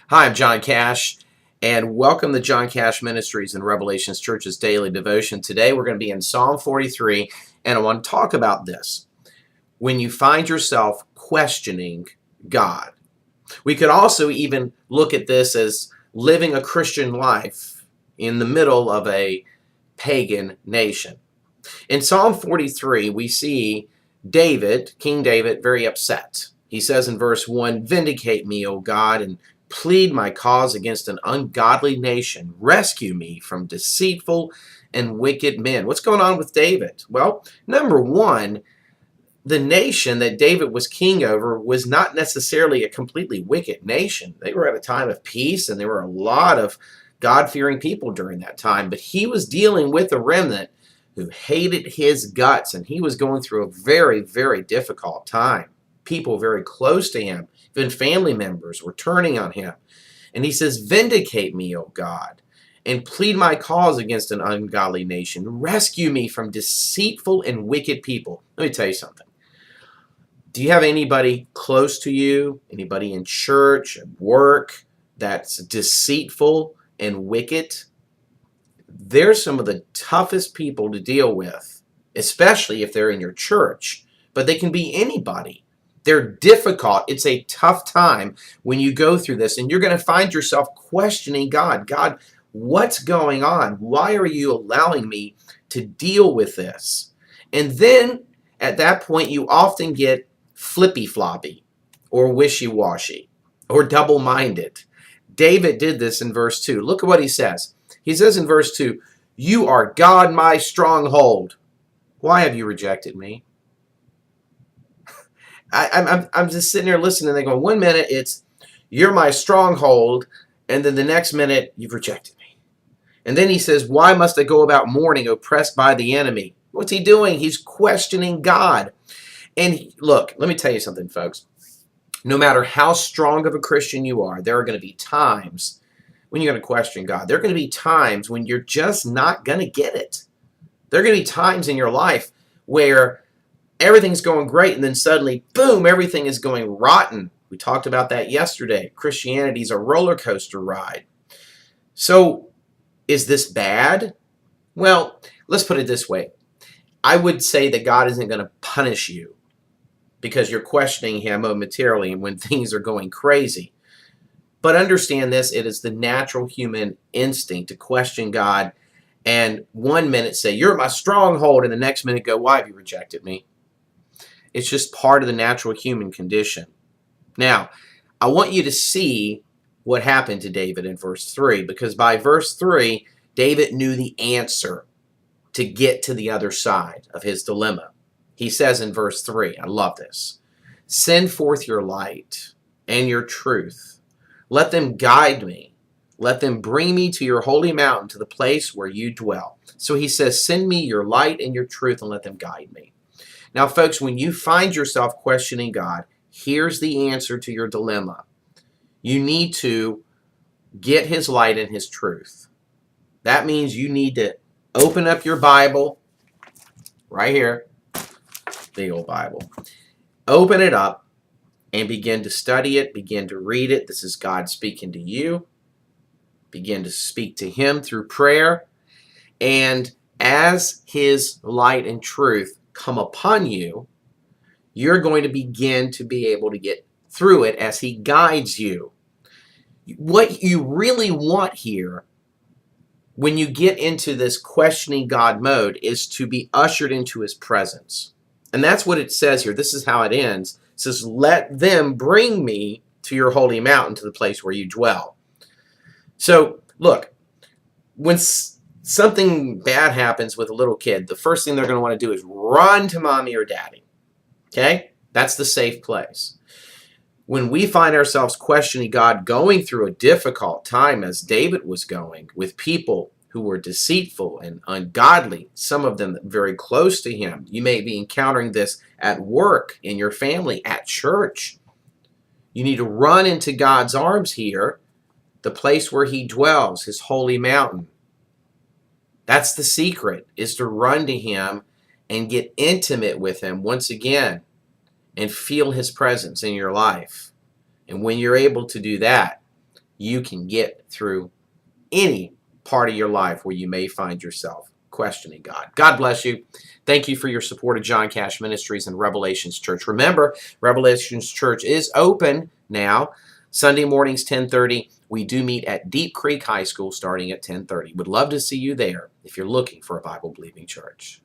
Hi, I'm John Cash, and welcome to John Cash Ministries and Revelations Church's Daily Devotion. Today we're going to be in Psalm 43, and I want to talk about this. When you find yourself questioning God. We could also even look at this as living a Christian life in the middle of a pagan nation. In Psalm 43, we see David, King David, very upset. He says in verse 1, "Vindicate me, O God, and plead my cause against an ungodly nation. Rescue me from deceitful and wicked men." What's going on with David? Well, number one, the nation that David was king over was not necessarily a completely wicked nation. They were at a time of peace, and there were a lot of God-fearing people during that time. But he was dealing with a remnant who hated his guts, and he was going through a very, very difficult time. People very close to him, even family members, were turning on him. And he says, "Vindicate me, O God, and plead my cause against an ungodly nation. Rescue me from deceitful and wicked people." Let me tell you something. Do you have anybody close to you, anybody in church, at work, that's deceitful and wicked? They're some of the toughest people to deal with, especially if they're in your church. But they can be anybody. They're difficult. It's a tough time when you go through this, and you're going to find yourself questioning God. God, what's going on? Why are you allowing me to deal with this? And then at that point, you often get flippy-floppy or wishy-washy or double-minded. David did this in verse 2. Look at what he says. He says in verse 2, "You are God, my stronghold. Why have you rejected me?" I'm just sitting there listening, and they go, one minute it's, "You're my stronghold," and then the next minute, "You've rejected me." And then he says, "Why must I go about mourning, oppressed by the enemy?" What's he doing? He's questioning God. And look, let me tell you something, folks. No matter how strong of a Christian you are, there are going to be times when you're going to question God. There are going to be times when you're just not going to get it. There are going to be times in your life where everything's going great, and then suddenly, boom, everything is going rotten. We talked about that yesterday. Christianity's a roller coaster ride. So, is this bad? Well, let's put it this way. I would say that God isn't going to punish you because you're questioning Him momentarily when things are going crazy. But understand this, it is the natural human instinct to question God, and one minute say, "You're my stronghold," and the next minute go, "Why have you rejected me?" It's just part of the natural human condition. Now, I want you to see what happened to David in verse 3, because by verse 3, David knew the answer to get to the other side of his dilemma. He says in verse 3, I love this, "Send forth your light and your truth. Let them guide me. Let them bring me to your holy mountain, to the place where you dwell." So he says, send me your light and your truth and let them guide me. Now, folks, when you find yourself questioning God, here's the answer to your dilemma. You need to get His light and His truth. That means you need to open up your Bible right here, big old Bible. Open it up and begin to study it, begin to read it. This is God speaking to you. Begin to speak to Him through prayer. And as His light and truth come upon you, you're going to begin to be able to get through it as He guides you. What you really want here, when you get into this questioning God mode, is to be ushered into His presence. And that's what it says here. This is how it ends. It says, "Let them bring me to your holy mountain, to the place where you dwell." So, look, when something bad happens with a little kid, the first thing they're going to want to do is run to mommy or daddy. Okay? That's the safe place. When we find ourselves questioning God, going through a difficult time as David was going, with people who were deceitful and ungodly, some of them very close to him. You may be encountering this at work, in your family, at church. You need to run into God's arms here, the place where He dwells, His holy mountain. That's the secret, is to run to Him and get intimate with Him once again and feel His presence in your life. And when you're able to do that, you can get through any part of your life where you may find yourself questioning God. God bless you. Thank you for your support of John Cash Ministries and Revelations Church. Remember, Revelations Church is open now. Sunday mornings, 10:30. We do meet at Deep Creek High School starting at 10:30. Would love to see you there if you're looking for a Bible-believing church.